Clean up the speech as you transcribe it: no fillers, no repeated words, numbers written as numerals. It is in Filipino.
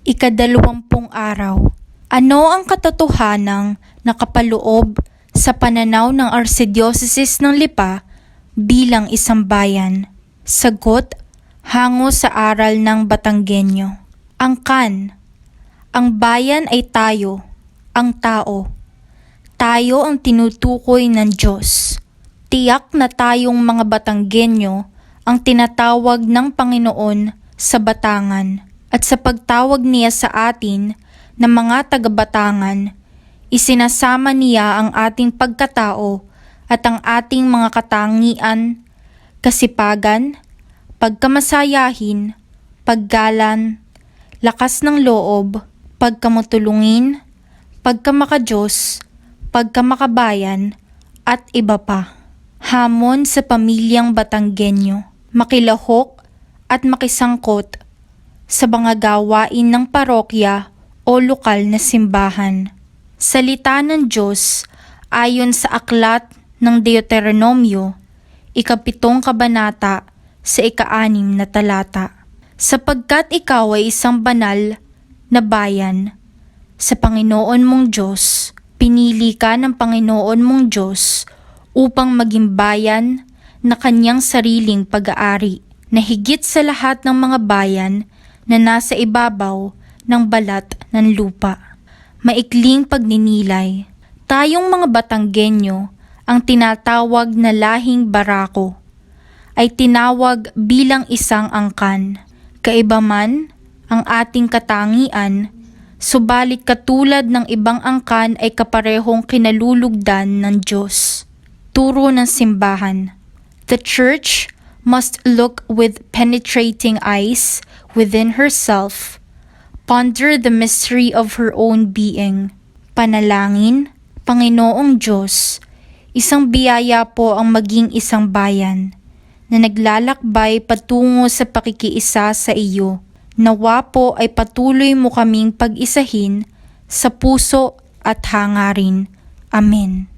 Ika-20 araw. Ano ang katotohanang nakapaloob sa pananaw ng Archdiocese ng Lipa bilang isang bayan? Sagot, hango sa aral ng Batanggenyo. Angkan. Ang bayan ay tayo, ang tao. Tayo ang tinutukoy ng Diyos. Tiyak na tayong mga Batanggenyo ang tinatawag ng Panginoon sa Batangan. At sa pagtawag niya sa atin na mga taga-Batangan, isinasama niya ang ating pagkatao at ang ating mga katangian, kasipagan, pagkamasayahin, paggalan, lakas ng loob, pagkamutulungin, pagkamakadiyos, pagkamakabayan, at iba pa. Hamon sa pamilyang Batanggenyo, makilahok at makisangkot sa mga gawain ng parokya o lokal na simbahan. Salita ng Diyos ayon sa aklat ng Deuteronomio, 7 kabanata sa 6 na talata. Sapagkat ikaw ay isang banal na bayan sa Panginoon mong Diyos, pinili ka ng Panginoon mong Diyos upang maging bayan na kanyang sariling pag-aari, na higit sa lahat ng mga bayan na nasa ibabaw ng balat ng lupa. Maikling pagninilay. Tayong mga Batanggenyo, ang tinatawag na lahing Barako, ay tinawag bilang isang angkan. Kaiba man ang ating katangian, subalit katulad ng ibang angkan ay kaparehong kinalulugdan ng Diyos. Turo ng simbahan. The Church must look with penetrating eyes within herself, ponder the mystery of her own being. Panalangin, Panginoong Diyos, isang biyaya po ang maging isang bayan na naglalakbay patungo sa pakikiisa sa iyo. Nawa po ay patuloy mo kaming pag-isahin sa puso at hangarin. Amen.